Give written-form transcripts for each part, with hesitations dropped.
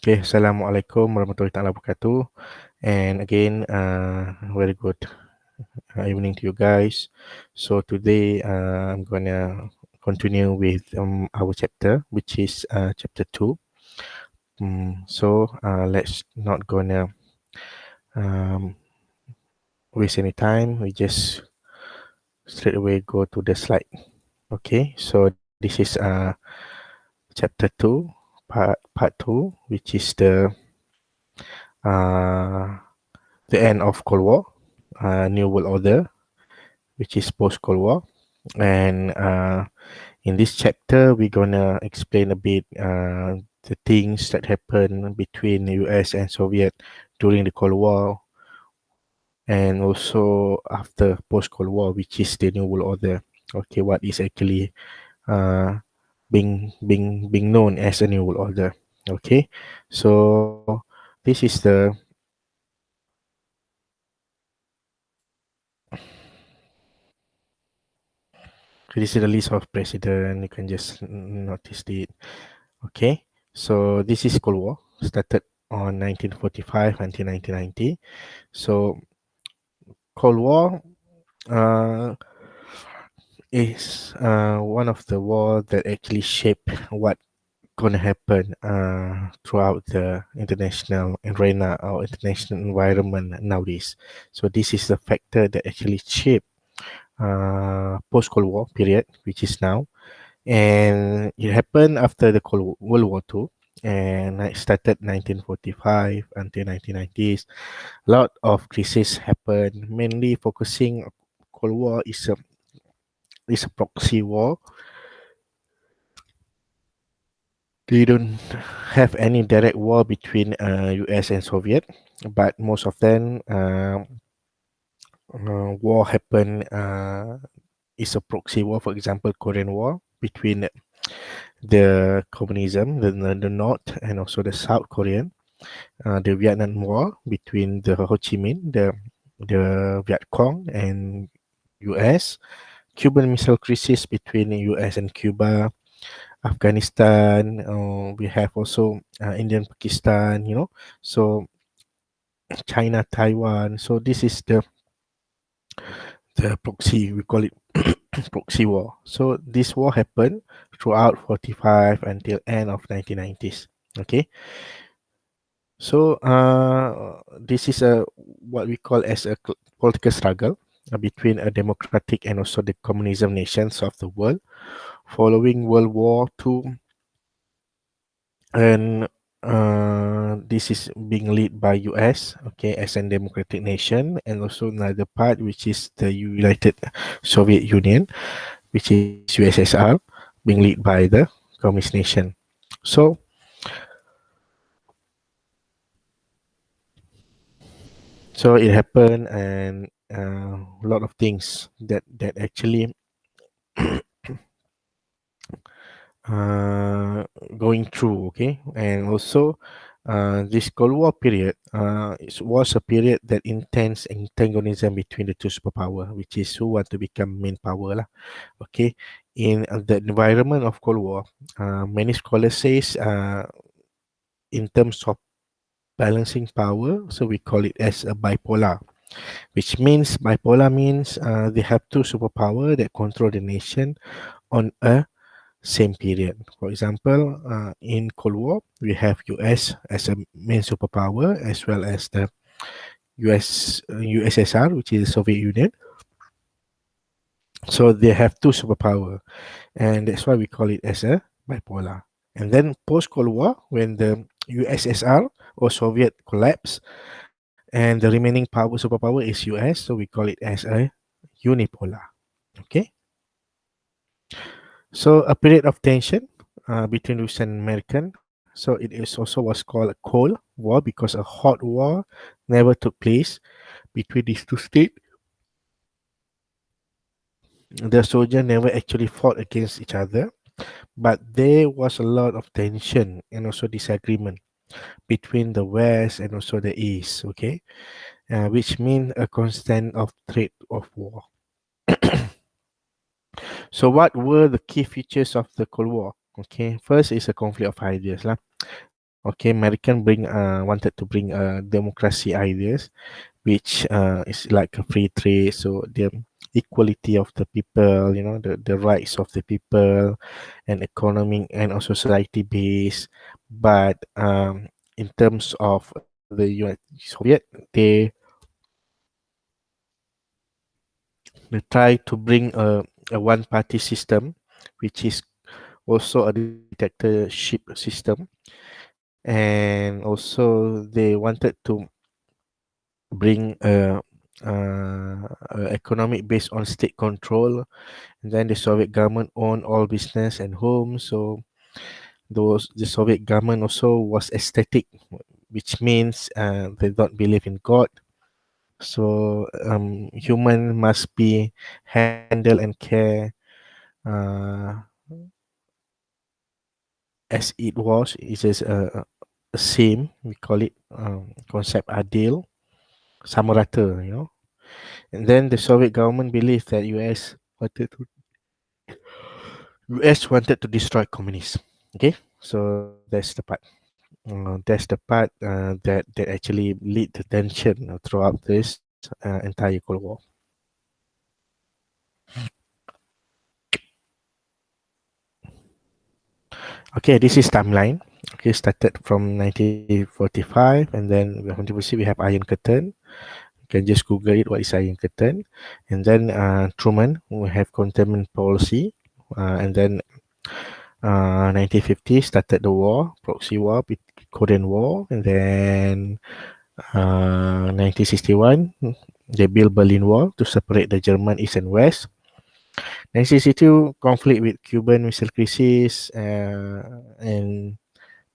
Okay, Assalamualaikum warahmatullahi taala wabarakatuh. And again, very good evening to you guys. So today, I'm gonna continue with our chapter, which is chapter 2. Let's not gonna um, waste any time. We just straight away go to the slide. Okay, so this is chapter 2, part 2, which is uh, the end of Cold War, New World Order, which is post Cold War. And in this chapter, we're gonna explain a bit the things that happened between the US and Soviet during the Cold War, and also after post Cold War, which is the New World Order. Okay, what is actually uh, being known as a New World Order. Okay, so this is the list of president. You can just notice it. Okay, so this is Cold War, started on 1945 until 1990. So Cold War uh, is one of the war that actually shape what gonna happen throughout the international arena or international environment nowadays. So this is the factor that actually shape post Cold War period, which is now, and it happened after the World War II, and it started 1945 until 1990s. A lot of crises happened, mainly focusing Cold War is a proxy war. They don't have any direct war between US and Soviet, but most of them war happen is a proxy war. For example, Korean War between the communism, the North and also the South Korean, the Vietnam War between the Ho Chi Minh, the Viet Cong and US, Cuban Missile Crisis between US and Cuba, Afghanistan. We have also Indian Pakistan, so China Taiwan. So this is the proxy, we call it proxy war. So this war happened throughout 45 until end of 1990s. Okay, so this is a what we call as a political struggle between a democratic and also the communism nations of the world following World War II, and this is being led by US, okay, as a democratic nation, and also another part which is the United Soviet Union, which is USSR, being led by the communist nation. So it happened, and a lot of things that actually uh, going through, okay, and also this Cold War period it was a period that intense antagonism between the two superpower, which is who want to become main power lah. Okay, in the environment of Cold War, many scholars says in terms of balancing power, so we call it as a bipolar, which means bipolar means they have two superpower that control the nation on a same period. For example, in Cold War, we have US as a main superpower as well as the USSR, which is the Soviet Union. So they have two superpower, and that's why we call it as a bipolar. And then post Cold War, when the USSR or Soviet collapse, and the remaining power superpower is US, so we call it as a unipolar. Okay. So a period of tension between Russian and American. So it is also was called a Cold War because a hot war never took place between these two states. The soldier never actually fought against each other, but there was a lot of tension and also disagreement between the West and also the East. Okay, which means a constant of threat of war. So what were the key features of the Cold War? Okay, first is a conflict of ideas lah. Okay, American wanted to bring democracy ideas, which is like a free trade, so the equality of the people, the rights of the people, and economic and also society base. But in terms of the Soviet, they try to bring a one party system, which is also a dictatorship system, and also they wanted to bring a economic based on state control. And then the Soviet government owned all business and homes, so the Soviet government also was aesthetic, which means they don't believe in God. So human must be handled and care uh, as it was. It is a same, we call it concept adil, sama rata, And then the Soviet government believed that US wanted to destroy communists. Okay, so that's the part that actually lead to tension throughout this entire Cold War. Okay, this is timeline. Okay, started from 1945, and then we have Iron Curtain. You can just Google it. What is Iron Curtain? And then Truman, we have containment policy, and then 1950 started the war, Proxy War, Korean War, and then 1961 they built Berlin Wall to separate the German East and West. 1962 conflict with Cuban Missile Crisis, and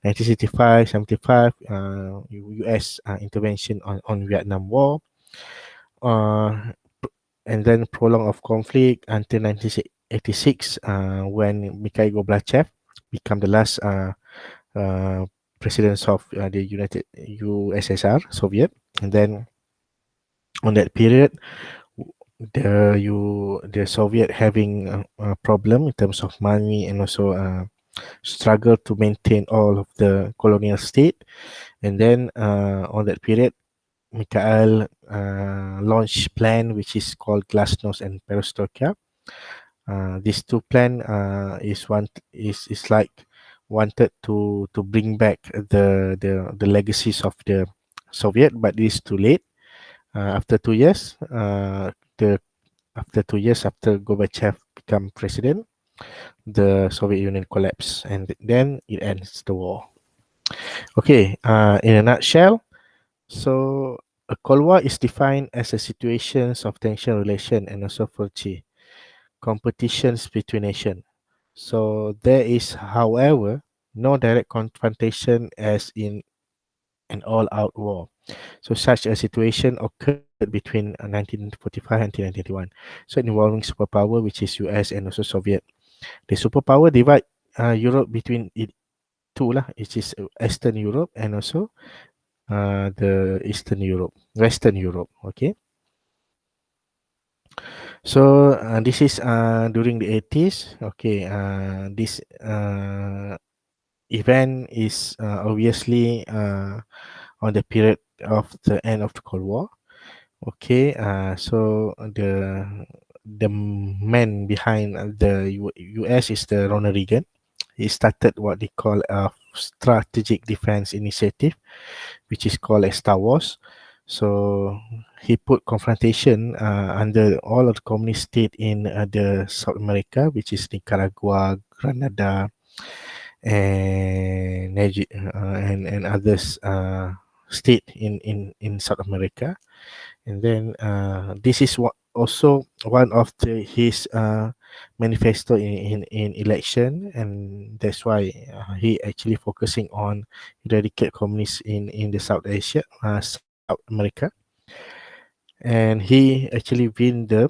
1965, 75 US intervention on Vietnam War, uh, and then prolong of conflict until 1986 when Mikhail Gorbachev became the last presidents of the United USSR, Soviet. And then on that period, the Soviet having a problem in terms of money, and also struggle to maintain all of the colonial state. And then on that period, Mikhail launched plan which is called Glasnost and Perestroika. These two plan is like wanted to bring back the legacies of the Soviet, but it is too late. After 2 years, the after 2 years after Gorbachev become president, the Soviet Union collapsed, and then it ends the war. Okay, in a nutshell, so a Cold War is defined as a situations of tension, relation, and also frontier competitions between nations. So there is, however, no direct confrontation as in an all-out war. So such a situation occurred between 1945 and 1991. So involving superpower, which is US and also Soviet. The superpower divide Europe between it two lah, which is Eastern Europe and also the Eastern Europe, Western Europe. Okay. So this is during the 80s. Okay. This event is obviously on the period of the end of the Cold War. Okay, so the man behind the US is the Ronald Reagan. He started what they call a strategic defense initiative, which is called as Star Wars. So he put confrontation under all of the communist state in the South America, which is Nicaragua, Grenada, and others state in South America. And then this is what also one of his manifesto in election, and that's why he actually focusing on eradicate communists in the South America, and he actually win the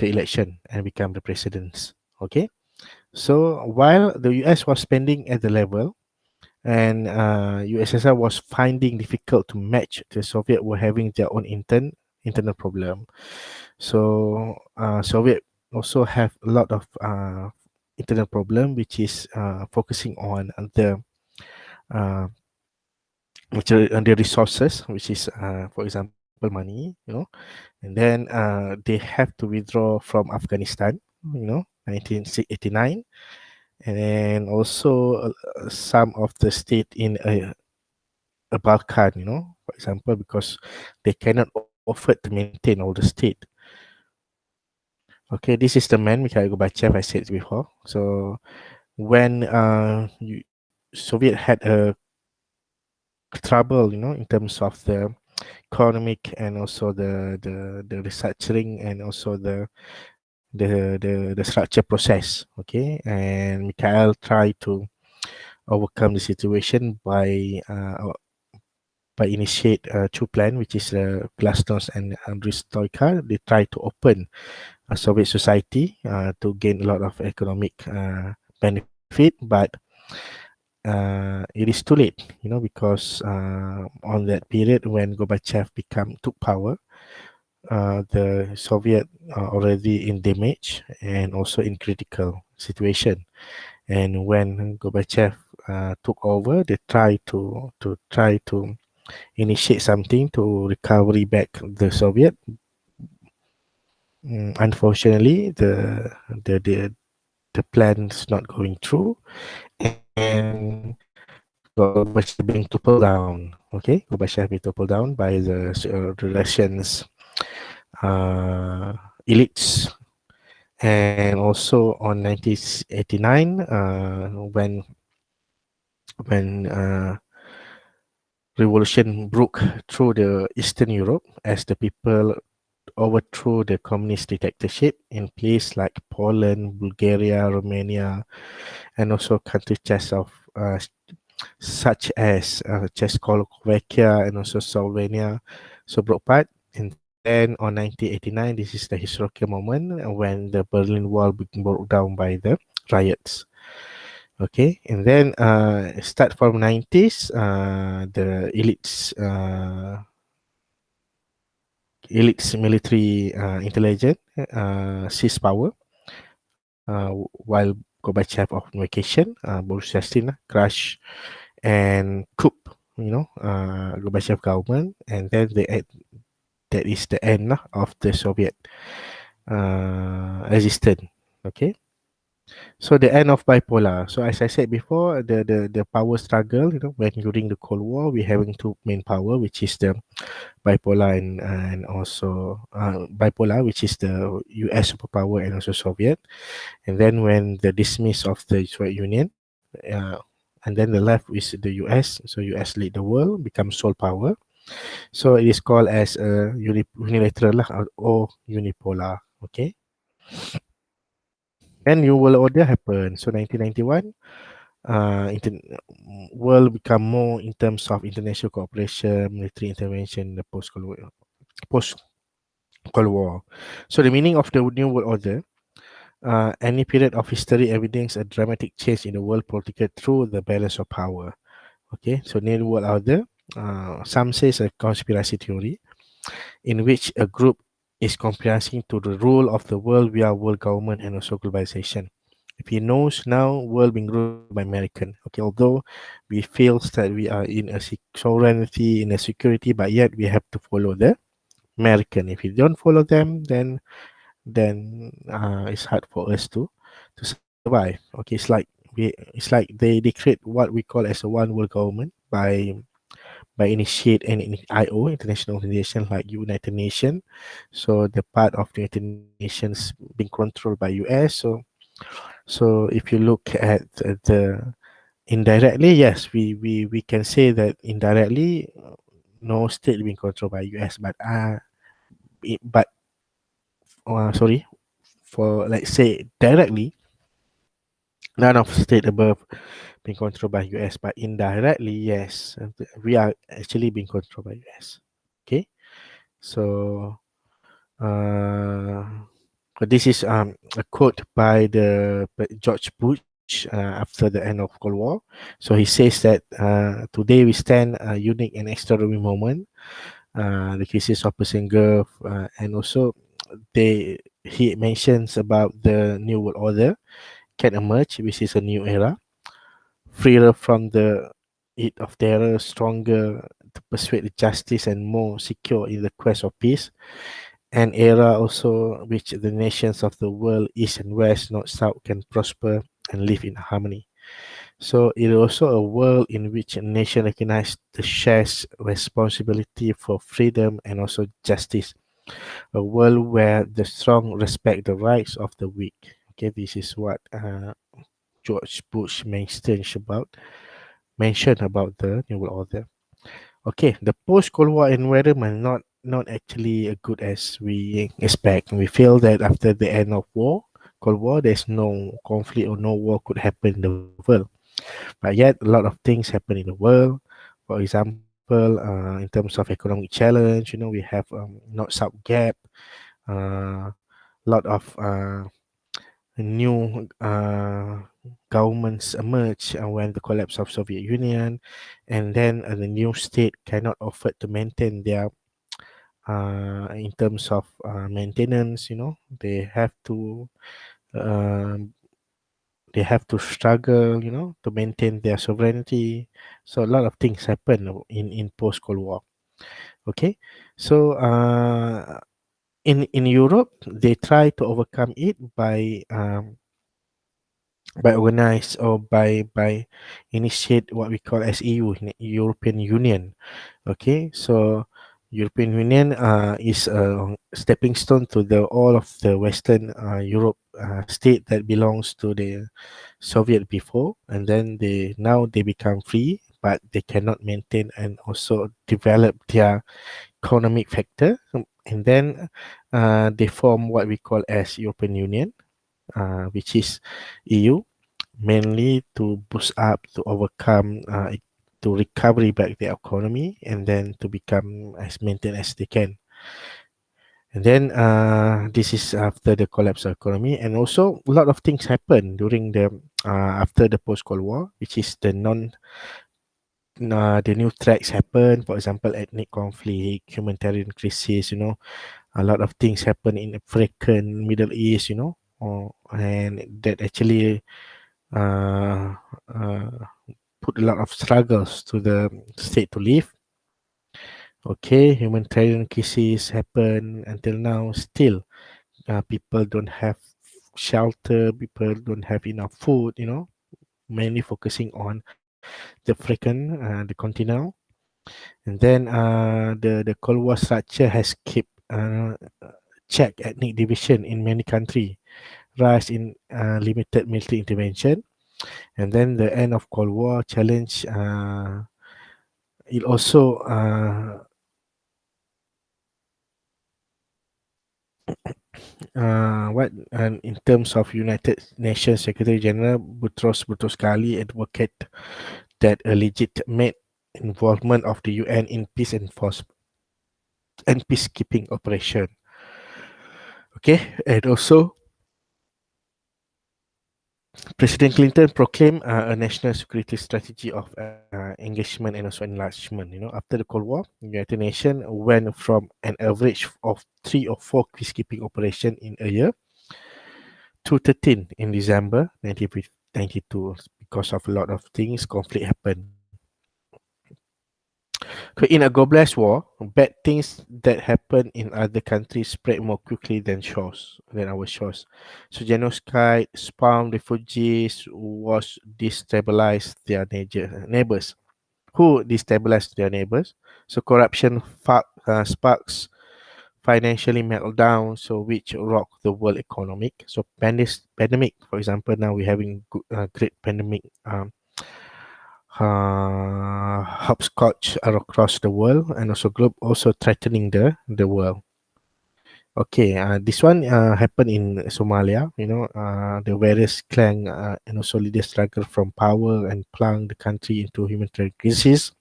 election and become the president. Okay, so while the US was spending at the level, and USSR was finding difficult to match, the Soviet were having their own internal problem. So Soviet also have a lot of internal problem, which is focusing on uh, the resources, which is for example money, and then they have to withdraw from Afghanistan, 1989, and then also some of the state in a Balkan, for example, because they cannot afford to maintain all the state. Okay, this is the man Mikhail Gorbachev, I said before. So when Soviet had a trouble, in terms of the economic and also the restructuring and also the structure process. Okay, and Mikhail tried to overcome the situation by initiate two plan, which is Glasnost and Perestroika. They try to open a Soviet society to gain a lot of economic benefit, but it is too late, because on that period when Gorbachev took power, the Soviet are already in damage and also in critical situation. And when Gorbachev took over, they try to initiate something to recovery back the Soviet. Unfortunately, the plan's not going through, and Gorbachev being toppled down. Okay, Gorbachev being toppled down by the Russians elites. And also on 1989, when revolution broke through the Eastern Europe as the people overthrew the communist dictatorship in places like Poland, Bulgaria, Romania, and also countries such as Czechoslovakia and also Slovenia, so broke apart. And then on 1989, this is the historical moment when the Berlin Wall broke down by the riots. Okay, and then start from 90s, the elites military intelligence seized power while Gorbachev on vacation. Boris Yeltsin crash and coup, Gorbachev government, and then that is the end of the Soviet existence. Okay. So the end of bipolar. So as I said before, the power struggle, when during the Cold War, we having two main power, which is the bipolar and also bipolar, which is the US superpower and also Soviet. And then when the dismiss of the Soviet Union, and then the left is the US. So US lead the world, become sole power. So it is called as a unilateral lah, or unipolar. Okay. And New World Order happened. So 1991, world become more in terms of international cooperation, military intervention, the post Cold War. So the meaning of the New World Order, any period of history evidence a dramatic change in the world political through the balance of power. Okay, so New World Order, some say it's a conspiracy theory in which a group is conspiring to the rule of the world via world government and also globalization. If you know now, world being ruled by American. Okay, although we feel that we are in a sovereignty, in a security, but yet we have to follow the American. If you don't follow them, then it's hard for us to survive. Okay, it's like they create what we call as a one world government by initiate an IO, international organization like United Nations. So the part of the United Nations being controlled by US. So if you look at the indirectly, yes, we can say that indirectly, no state being controlled by US, but sorry, for let's say directly, none of state above being controlled by US, but indirectly, yes, we are actually being controlled by US. Okay, so uh, this is a quote by the George Bush after the end of Cold War. So he says that today we stand a unique and extraordinary moment. The cases of Persian Gulf, and also he mentions about the New World Order can emerge, which is a new era, freer from the heat of terror, stronger to persuade justice, and more secure in the quest of peace. An era also which the nations of the world, east and west, north, south, can prosper and live in harmony. So it is also a world in which a nation recognize the shared responsibility for freedom and also justice. A world where the strong respect the rights of the weak. Okay, this is what George Bush mentioned about the New World Order. Okay, the post-Cold War environment not actually as good as we expect. We feel that after the end of Cold War, there's no conflict or no war could happen in the world. But yet, a lot of things happen in the world. For example, in terms of economic challenge, we have North-South gap, lot of new governments emerge when the collapse of Soviet Union, and then the new state cannot afford to maintain their in terms of maintenance. They have to um, struggle, to maintain their sovereignty. So a lot of things happen in post Cold War. Okay, so in Europe they try to overcome it by organize or by initiate what we call as EU, European Union. Okay, so European Union is a stepping stone to the all of the Western Europe state that belongs to the Soviet before, and then they become free, but they cannot maintain and also develop their economic factor, and then they form what we call as European Union, which is EU, mainly to boost up, to overcome, to recovery back the economy, and then to become as maintained as they can. And then this is after the collapse of economy, and also a lot of things happen during the after the post Cold War, which is the new threats happen. For example, ethnic conflict, humanitarian crisis. A lot of things happen in African, Middle East. And that actually uh, uh, put a lot of struggles to the state to live. Okay, humanitarian crises happen until now. Still, people don't have shelter. People don't have enough food. Mainly focusing on the African, the continent, and then the Cold War structure has kept check ethnic division in many countries, rise in limited military intervention, and then the end of Cold War challenge. It also what in terms of United Nations Secretary General Boutros Ghali advocate that a legitimate involvement of the UN in peace enforcement and peacekeeping operation. Okay, and also President Clinton proclaimed a national security strategy of engagement and also enlargement. After the Cold War, the United Nations went from an average of 3 or 4 peacekeeping operations in a year to 13 in December 1992 because of a lot of things, conflict happened. In a globalized war, bad things that happen in other countries spread more quickly than our shores. So genocide spawned refugees was destabilized their neighbors. Who destabilized their neighbors? So corruption sparks financially meltdown, so which rock the world economic. So pandemic, for example, now we're having great pandemic hopscotch across the world and also globe, also threatening the world. Okay, this one happened in Somalia. The various clan and also leaders struggle from power and plunge the country into humanitarian crisis.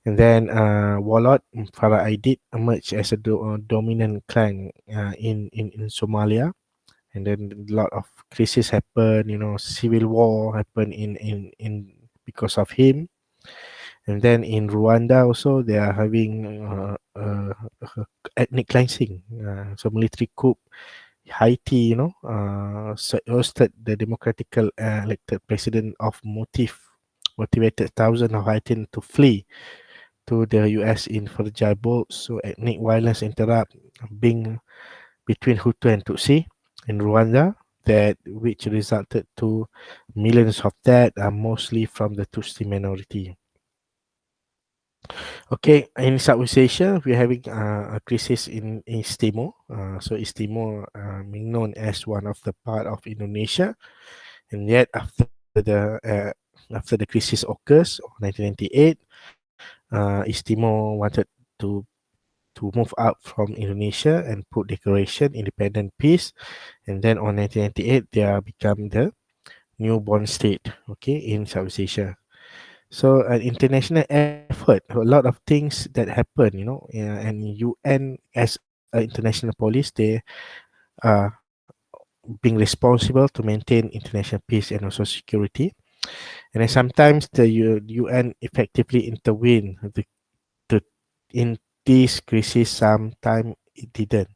And then warlord Farah Aidid emerged as a dominant clan in Somalia. And then a lot of crisis happen. Civil war happened in because of him. And then in Rwanda also they are having ethnic cleansing, so military coup Haiti, hosted the democratically elected president of motivated thousands of Haitians to flee to the US in fragile boats. So ethnic violence interrupt being between Hutu and Tutsi in Rwanda, that which resulted to millions of deaths, mostly from the Tutsi minority. Okay, in Southeast Asia, we're having a crisis in East Timor. So East Timor, being known as one of the part of Indonesia, and yet after the crisis occurs in 1998, East Timor wanted to to move out from Indonesia and put declaration independent peace, and then on 1998 they are become the newborn state. Okay, in Southeast Asia. So an international effort, a lot of things that happen, and UN as an international police, they are being responsible to maintain international peace and also security. And then sometimes the UN effectively intervene the, in this crisis. Sometimes it didn't.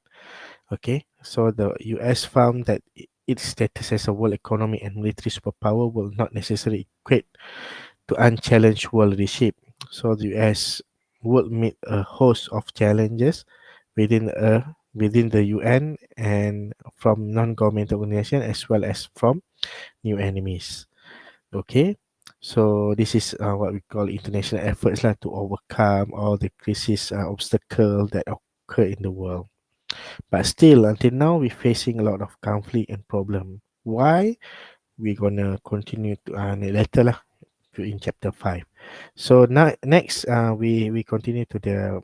Okay, so the US found that its status as a world economy and military superpower will not necessarily equate to unchallenged world leadership. So the US would meet a host of challenges within the UN and from non-governmental organizations as well as from new enemies. Okay, so this is what we call international efforts like to overcome all the crisis obstacle that occur in the world. But still, until now, we're facing a lot of conflict and problem. Why? We're gonna continue to later lah in chapter 5. So now next we continue to the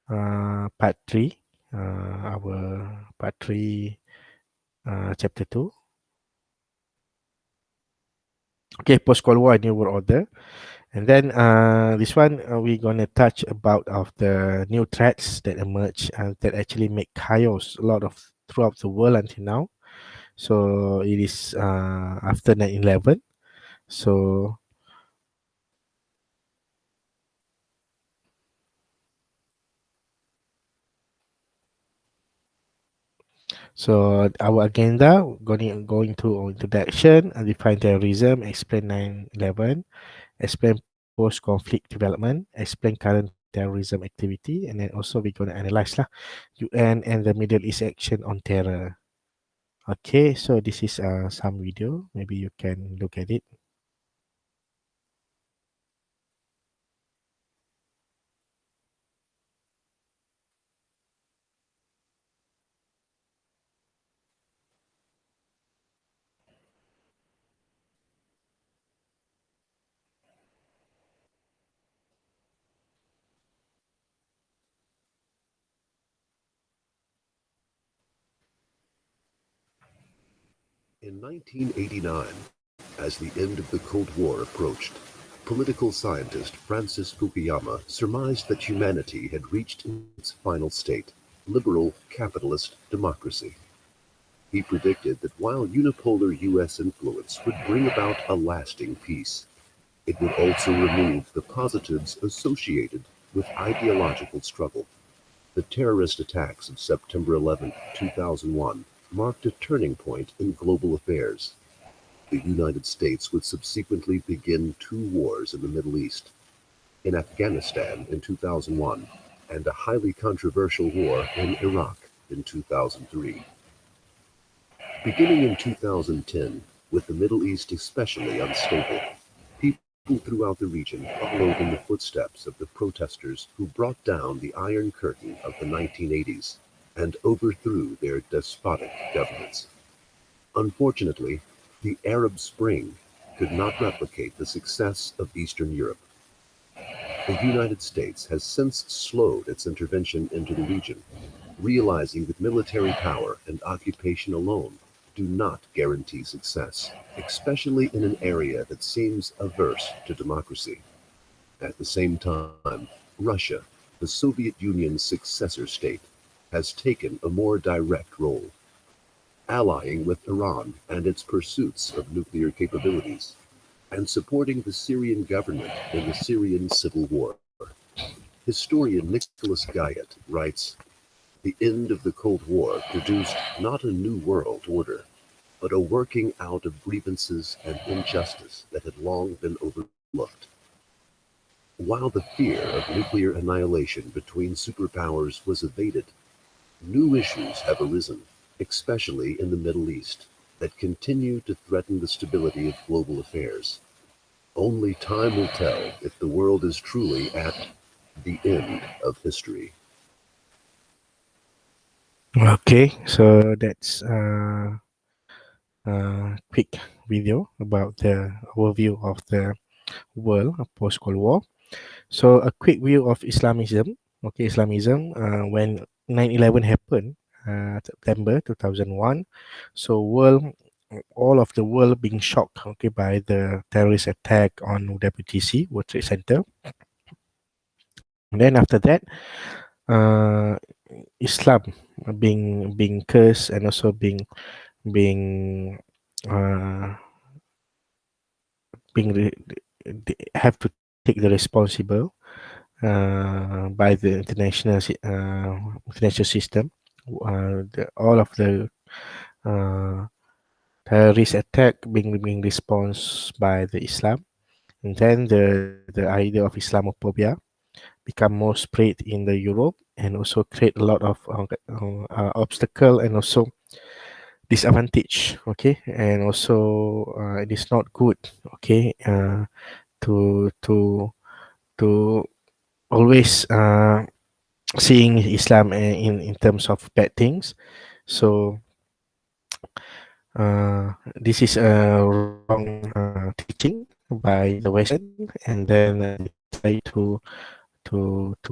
uh, part 3, our part 3, chapter 2. Okay, post Cold War New World Order, and then this one we're gonna touch about of the new threats that emerge that actually make chaos a lot of throughout the world until now. So it is after 9/11. So So our agenda going to introduction, define terrorism, explain 9/11, explain post-conflict development, explain current terrorism activity, and then also we're going to analyze lah UN and the Middle East action on terror. Okay, so this is some video. Maybe you can look at it. In 1989, as the end of the Cold War approached, political scientist Francis Fukuyama surmised that humanity had reached its final state, liberal capitalist democracy. He predicted that while unipolar US influence would bring about a lasting peace, it would also remove the positives associated with ideological struggle. The terrorist attacks of September 11, 2001 marked a turning point in global affairs. The United States would subsequently begin two wars in the Middle East, in Afghanistan in 2001, and a highly controversial war in Iraq in 2003. Beginning in 2010, with the Middle East especially unstable, people throughout the region followed in the footsteps of the protesters who brought down the Iron Curtain of the 1980s and overthrew their despotic governments. Unfortunately, the Arab Spring could not replicate the success of Eastern Europe. The United States has since slowed its intervention into the region, realizing that military power and occupation alone do not guarantee success, especially in an area that seems averse to democracy. At the same time, Russia, the Soviet Union's successor state, has taken a more direct role, allying with Iran and its pursuits of nuclear capabilities, and supporting the Syrian government in the Syrian civil war. Historian Nicholas Guyot writes, The end of the Cold War produced not a new world order, but a working out of grievances and injustice that had long been overlooked. While the fear of nuclear annihilation between superpowers was evaded, new issues have arisen, especially in the Middle East, that continue to threaten the stability of global affairs. Only time will tell if the world is truly at the end of history. Okay, so that's quick video about the overview of the world post Cold War. So a quick view of Islamism. Okay, Islamism. When 9/11 happened, September 2001. So all of the world being shocked. Okay, by the terrorist attack on WTC World Trade Center. And then after that, uh, Islam being cursed and also being uh, have to take the responsible by the international system. All of the uh, terrorist attack being response by the Islam, and then the idea of Islamophobia become more spread in the Europe and also create a lot of obstacle and also disadvantage. Okay, and also it is not good. Okay, to to always seeing Islam in terms of bad things. So this is a wrong teaching by the Western, and then they try to to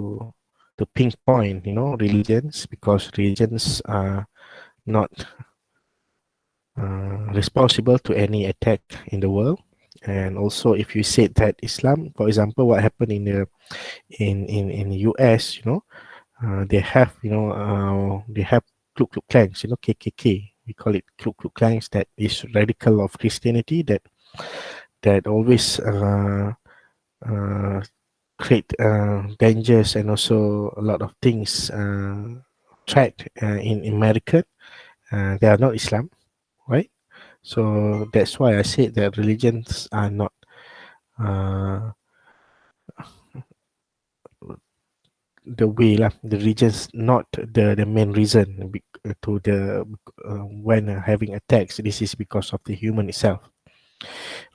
pinpoint, religions, because religions are not responsible to any attack in the world. And also, if you said that Islam, for example, what happened in the US, they have they have Ku Klux Klans, KKK. We call it Ku Klux Klans, that is radical of Christianity, that always uh, create dangers and also a lot of things threat in America. They are not Islam, right? So that's why I said that religions are not uh, the way lah. The regions not the main reason to the when having attacks. This is because of the human itself.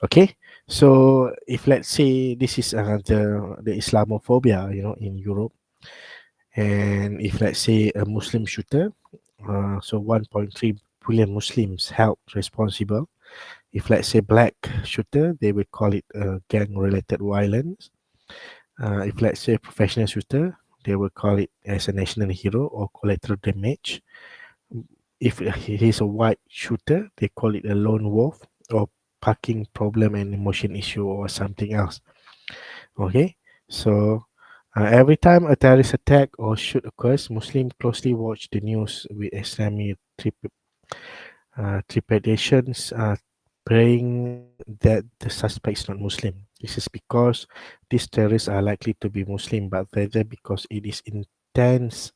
Okay, so if let's say this is the Islamophobia, in Europe, and if let's say a Muslim shooter, so 1.3 billion Muslims held responsible. If let's say black shooter, they would call it gang-related violence. If let's say professional shooter, they will call it as a national hero or collateral damage. If he's a white shooter, they call it a lone wolf or parking problem and emotion issue or something else. Okay, so every time a terrorist attack or shoot occurs, Muslims closely watch the news with extreme trepidations, praying that the suspect is not Muslim. This is because these terrorists are likely to be Muslim, but rather because it is intense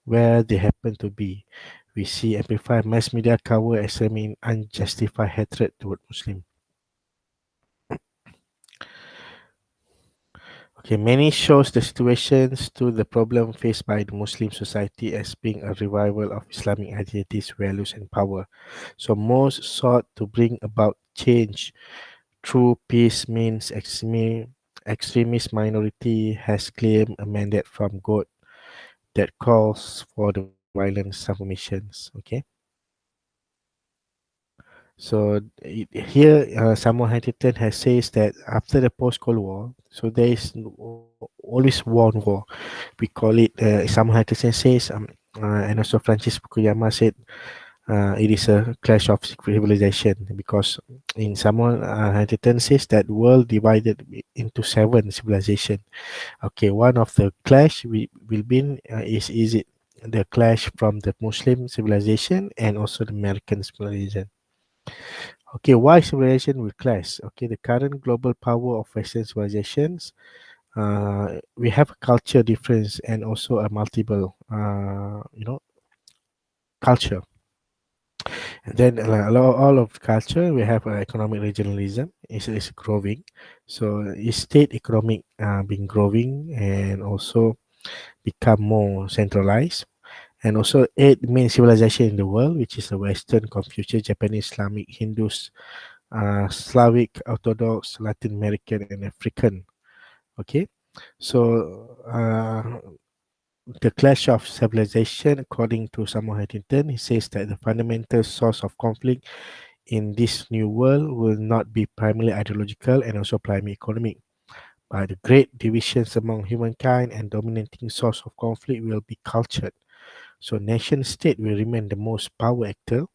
where they happen to be. We see amplified mass media cover extreme unjustified hatred toward Muslim. Okay, many shows the situations to the problem faced by the Muslim society as being a revival of Islamic identities, values, and power. So most sought to bring about change through peace means extremist minority has claimed a mandate from God that calls for the violent submissions. Okay. So here, Samuel Huntington has says that after the post-Cold War, so there is always one war. We call it. Samuel Huntington says, and also Francis Fukuyama said, it is a clash of civilization, because in Samuel Huntington says that world divided into 7 civilization. Okay, one of the clash will be is it the clash from the Muslim civilization and also the American civilization. Okay, why civilization will clash? Okay, the current global power of Western civilizations we have a culture difference and also a multiple, culture. And then all of culture, we have economic regionalism is growing. So state economic been growing and also become more centralized. And also eight main civilization in the world, which is the Western, Confucius, Japanese, Islamic, Hindus, Slavic, Orthodox, Latin American, and African. Okay, so the clash of civilization, according to Samuel Huntington, he says that the fundamental source of conflict in this new world will not be primarily ideological and also primarily economic, but the great divisions among humankind and dominating source of conflict will be cultured. So nation state will remain the most power actor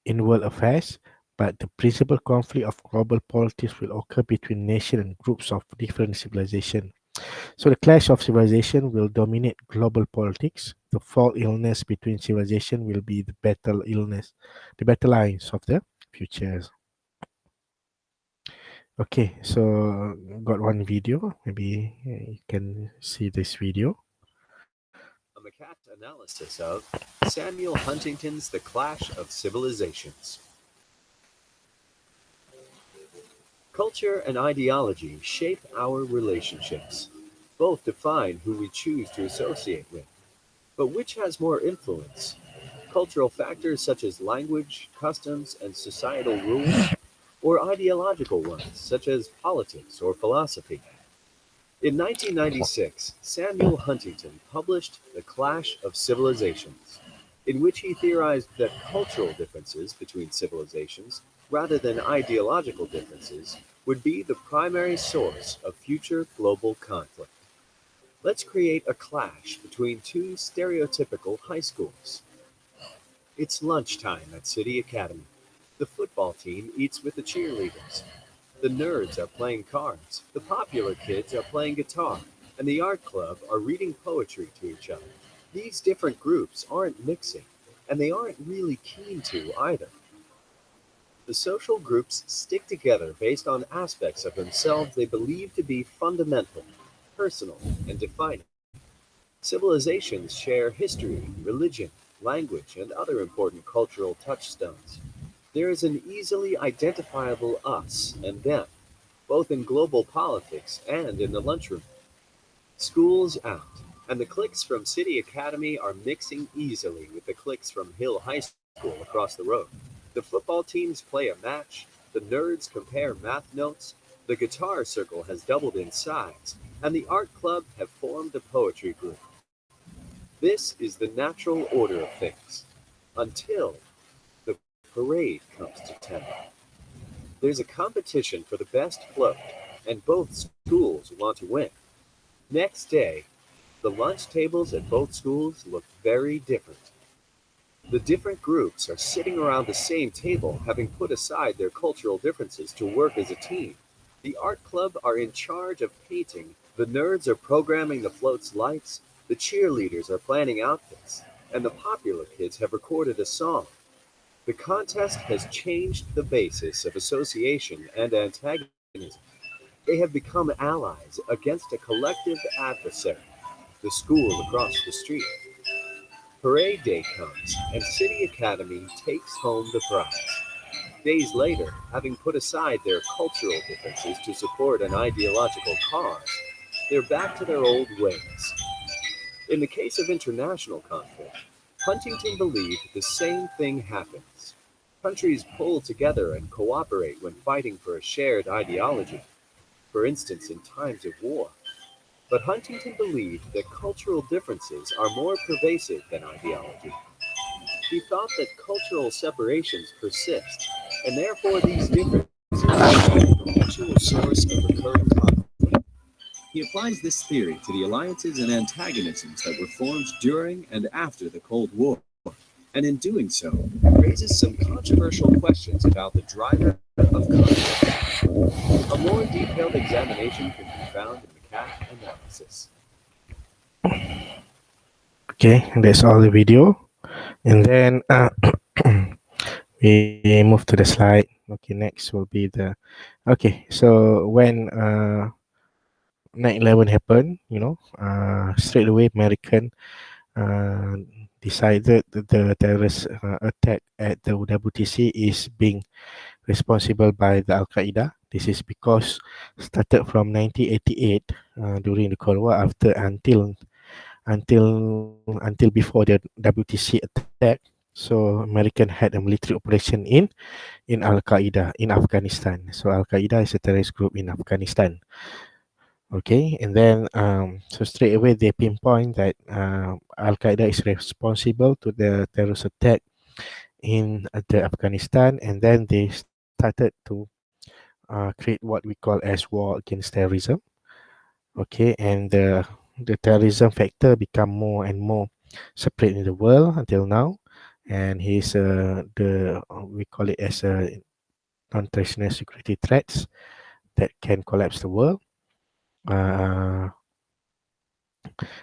in world affairs, but the principal conflict of global politics will occur between nations and groups of different civilizations. So the clash of civilization will dominate global politics. The fall illness between civilization will be the battle lines of the futures. Okay, so got one video. Maybe you can see this video. A macaque analysis of Samuel Huntington's The Clash of Civilizations. Culture and ideology shape our relationships. Both define who we choose to associate with. But which has more influence? Cultural factors such as language, customs, and societal rules, or ideological ones such as politics or philosophy? In 1996, Samuel Huntington published The Clash of Civilizations, in which he theorized that cultural differences between civilizations, rather than ideological differences, would be the primary source of future global conflict. Let's create a clash between two stereotypical high schools. It's lunchtime at City Academy. The football team eats with the cheerleaders. The nerds are playing cards, the popular kids are playing guitar, and the art club are reading poetry to each other. These different groups aren't mixing, and they aren't really keen to either. The social groups stick together based on aspects of themselves they believe to be fundamental, personal, and defining. Civilizations share history, religion, language, and other important cultural touchstones. There is an easily identifiable us and them, both in global politics and in the lunchroom. School's out, and the cliques from City Academy are mixing easily with the cliques from Hill High School across the road. The football teams play a match, the nerds compare math notes, the guitar circle has doubled in size, and the art club have formed a poetry group. This is the natural order of things, until the parade comes to town. There's a competition for the best float, and both schools want to win. Next day, the lunch tables at both schools look very different. The different groups are sitting around the same table, having put aside their cultural differences to work as a team. The art club are in charge of painting, the nerds are programming the float's lights, the cheerleaders are planning outfits, and the popular kids have recorded a song. The contest has changed the basis of association and antagonism. They have become allies against a collective adversary, the school across the street. Parade day comes, and City Academy takes home the prize. Days later, having put aside their cultural differences to support an ideological cause, they're back to their old ways. In the case of international conflict, Huntington believed the same thing happens. Countries pull together and cooperate when fighting for a shared ideology, for instance in times of war. But Huntington believed that cultural differences are more pervasive than ideology. He thought that cultural separations persist, and therefore these differences are a perpetual source of recurrent conflict. He applies this theory to the alliances and antagonisms that were formed during and after the Cold War, and in doing so, raises some controversial questions about the driver of conflict. A more detailed examination can be found in the CAT analysis. Okay, that's all the video. And then we move to the slide. Okay, next will be the. Okay, so when 9/11 happened, straight away American uh, decided that the terrorist attack at the WTC is being responsible by the Al Qaeda. This is because started from 1988 during the Cold War after until before the WTC attack. So American had a military operation in Al Qaeda in Afghanistan. So Al Qaeda is a terrorist group in Afghanistan. Okay, and then so straight away they pinpoint that Al Qaeda is responsible to the terrorist attack in the Afghanistan, and then they started to create what we call as war against terrorism. Okay, and the terrorism factor become more and more spread in the world until now, and he's the we call it as a non-traditional security threats that can collapse the world. Uh,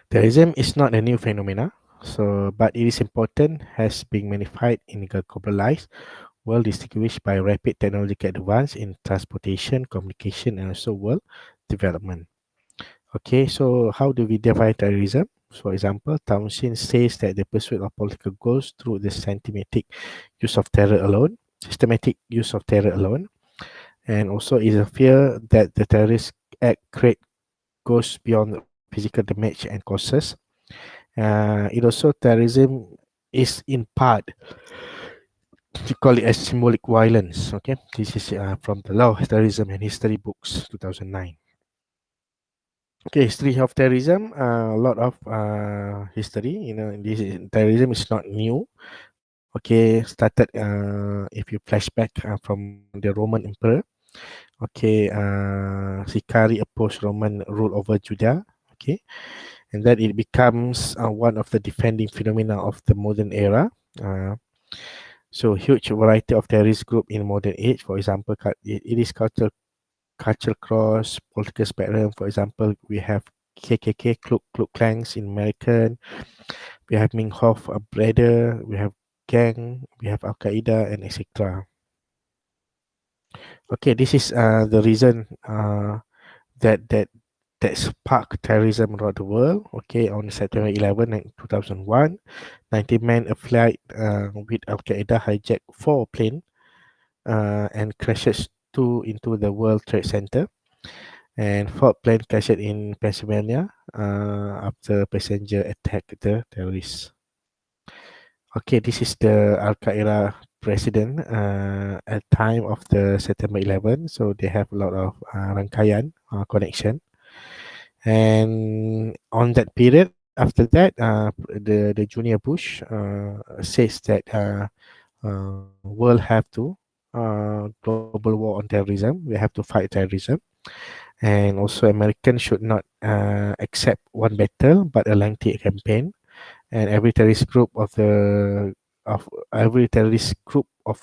Terrorism is not a new phenomena, so but it is important has been magnified in a globalized world distinguished by rapid technological advance in transportation, communication, and also world development. Okay, so how do we define terrorism? For example, Townsend says that the pursuit of political goals through the systematic use of terror alone, and also is a fear that the terrorist act create goes beyond physical damage and causes. It also terrorism is in part we call it as symbolic violence. Okay, this is from the Law of Terrorism and History books 2009. Okay, history of terrorism. A lot of history. This terrorism is not new. Okay, started if you flashback from the Roman Emperor. Okay, Sicari opposed Roman rule over Judea. Okay, and then it becomes one of the defending phenomena of the modern era. Uh, so huge variety of terrorist group in modern age. For example, it is cultural cross, political spectrum. For example, we have KKK, Klux Klans in American. We have Minghoff, a brother. We have gang. We have Al Qaeda and etc. Okay, this is the reason that that that sparked terrorism around the world. Okay, on September 11, 2001, 90 men a flight with Al Qaeda hijacked 4 planes and crashes 2 into the World Trade Center. And fourth plane crashed in Pennsylvania after passenger attacked the terrorists. Okay, this is the Al Qaeda president at time of the September 11. So they have a lot of rangkaian connection. And on that period, after that, the junior Bush says that world have to global war on terrorism. We have to fight terrorism, and also Americans should not accept one battle but a lengthy campaign. And every terrorist group of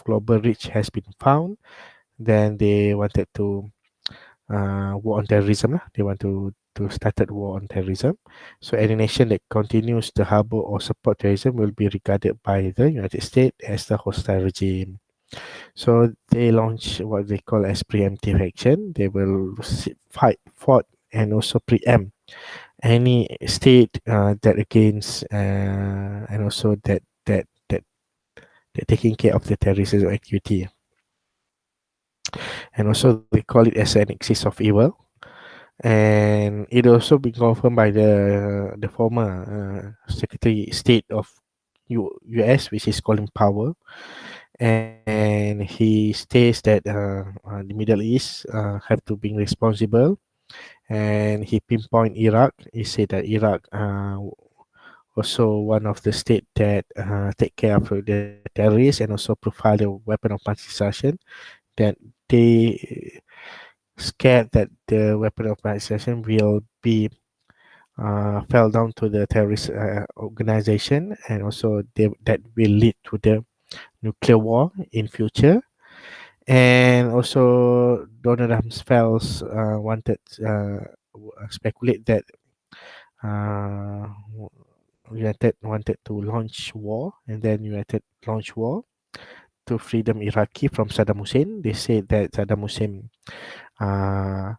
global reach has been found. Then they wanted to war on terrorism lah. They want to started war on terrorism. So any nation that continues to harbor or support terrorism will be regarded by the United States as the hostile regime. So they launch what they call as preemptive action. They will fought, and also preempt any state that against and also that taking care of the terrorism activity. And also they call it as an axis of evil. And it also been confirmed by the former Secretary State of US, which is Colin Powell, and he states that the Middle East have to be responsible, and he pinpoint Iraq. He said that Iraq also one of the state that take care of the terrorists and also provide a weapon of mass destruction, that they scared that the weapon of mass destruction will be fell down to the terrorist organization, and also that will lead to the nuclear war in future. And also Donald Rumsfeld wanted speculate that uh, United wanted to launch war, and then United launch war to freedom Iraqi from Saddam Hussein. They say that Saddam Hussein uh,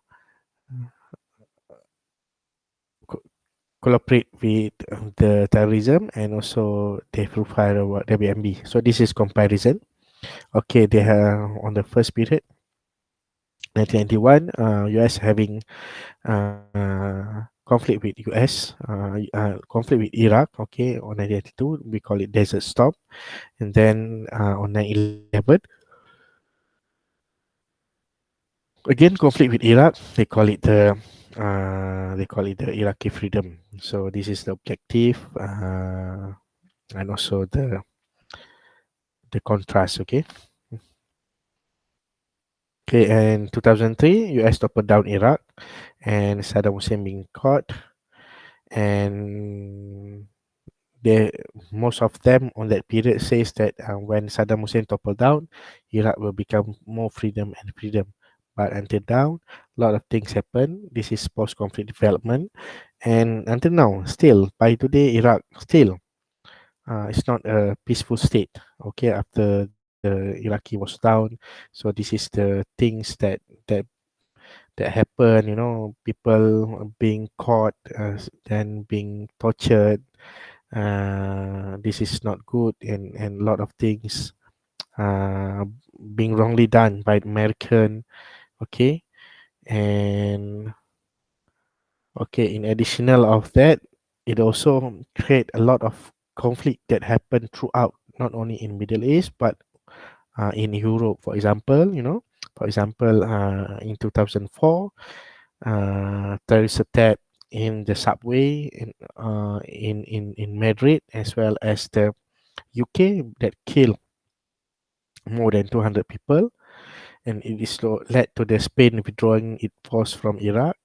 collaborate with the terrorism, and also they profile what WMB. So this is comparison. Okay, they have on the first period 1991, US having conflict with US, conflict with Iraq. Okay, on 1992 we call it Desert Storm, and then on 9/11 again conflict with Iraq. They call it the Iraqi Freedom. So this is the objective, and also the contrast. Okay. Okay, and 2003, US toppled down Iraq, and Saddam Hussein being caught, and they most of them on that period says that when Saddam Hussein toppled down, Iraq will become more freedom and freedom. But until now, a lot of things happen. This is post-conflict development, and until now, still by today, Iraq still it's not a peaceful state. Okay, after the Iraqi was down, so this is the things that happen. You know, people being caught, then being tortured. This is not good, and a lot of things uh, being wrongly done by the American. Okay, and okay, in additional of that, it also create a lot of conflict that happen throughout, not only in Middle East but in Europe. For example, in 2004, terrorist attack in the subway in Madrid, as well as the UK, that killed more than 200 people, and it is led to the Spain withdrawing its force from Iraq.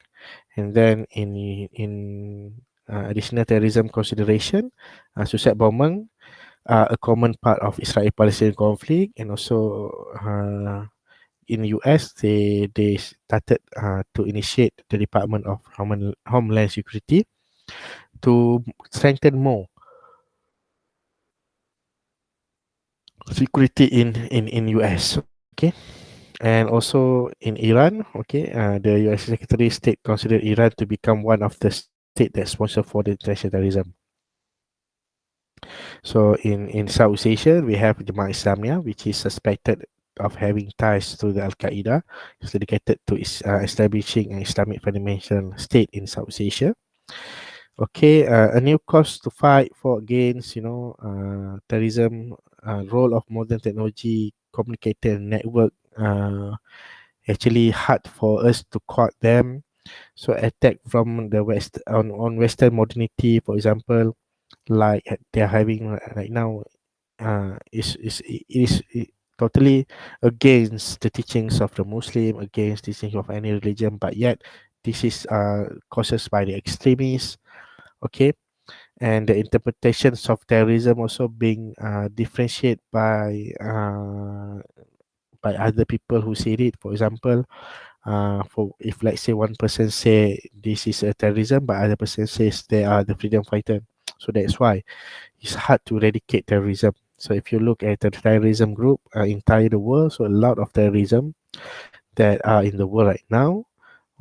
And then in additional terrorism consideration, suicide bombing are a common part of Israel-Palestinian conflict, and also in US they started to initiate the Department of Homeland Security to strengthen more security in US. Okay, and also in Iran. Okay, the US Secretary of State considered Iran to become one of the state that sponsor for the international terrorism. So in South Asia, we have Jemaah Islamiyah, which is suspected of having ties to the Al Qaeda. It's dedicated to establishing an Islamic fundamental state in South Asia. Okay, a new cause to fight for against, terrorism. Role of modern technology, communicator network. Actually hard for us to caught them. So attack from the west on Western modernity, for example, like they're having right now, is totally against the teachings of the Muslim, against teachings of any religion, but yet this is caused by the extremists. Okay, and the interpretations of terrorism also being differentiated by other people who see it. For example, for if let's say one person say this is a terrorism, but other person says they are the freedom fighter. So that's why it's hard to eradicate terrorism. So if you look at the terrorism group entire the world, so a lot of terrorism that are in the world right now.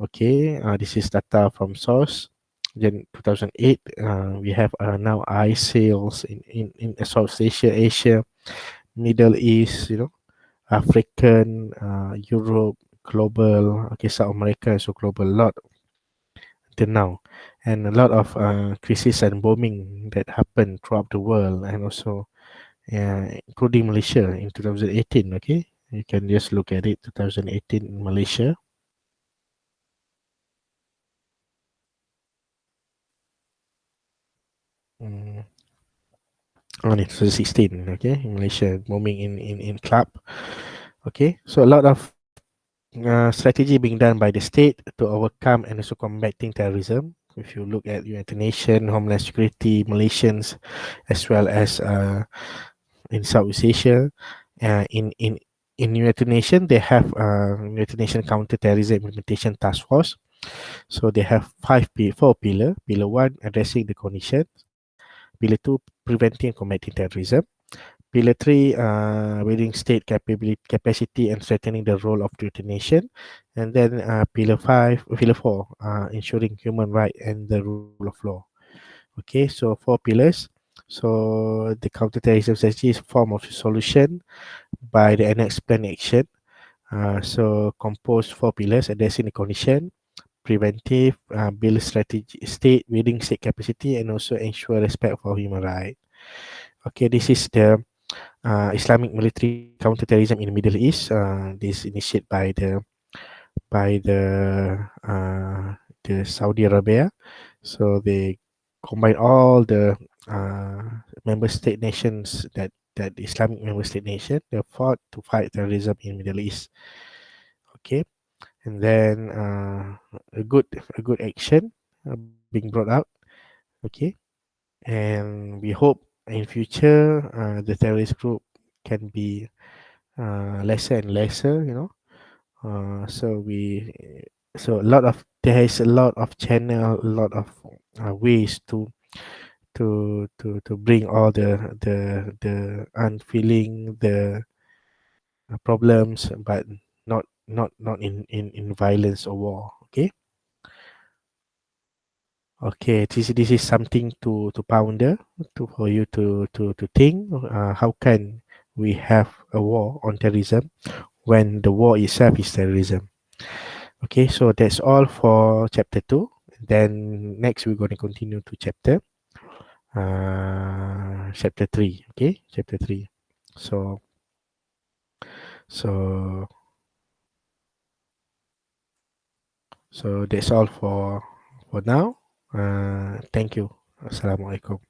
Okay, this is data from source. Then 2008, we have now ISILs in South Asia, Asia, Middle East, African, Europe, global, okay, South America, so global, a lot till now, and a lot of crisis and bombing that happened throughout the world, and also including Malaysia in 2018. Okay, you can just look at it, 2018 in Malaysia. Mm. On 2016, okay, in Malaysia, bombing in club. Okay, so a lot of strategy being done by the state to overcome and also combating terrorism. If you look at United Nations, Homeland Security, Malaysians, as well as in Southeast Asia, in United Nations, they have United Nations Counter-Terrorism Implementation Task Force. So they have four pillar. Pillar one, addressing the conditions. Pillar two, preventing and combating terrorism. Pillar 3, building state capacity and strengthening the role of the United Nations. And then Pillar 4, ensuring human rights and the rule of law. Okay, so four pillars. So the counterterrorism strategy is a form of solution by the enhanced plan action. So composed four pillars: addressing the condition, preventive, build strategy, state building state capacity, and also ensure respect for human rights. Okay, this is the Islamic military counterterrorism in the Middle East. This initiated by the Saudi Arabia. So they combine all the uh, member state nations that Islamic member state nation. They fought to fight terrorism in Middle East. Okay, and then a good action being brought out. Okay, and we hope in future the terrorist group can be lesser and lesser. So a lot of there is a lot of channel, a lot of ways to bring all the unfeeling the problems, but not in violence or war. Okay, this is something to ponder, to for you to think. How can we have a war on terrorism when the war itself is terrorism? Okay, so that's all for chapter 2. Then next we're going to continue to chapter 3. Okay, chapter 3. So so so that's all for now. Thank you. Assalamualaikum.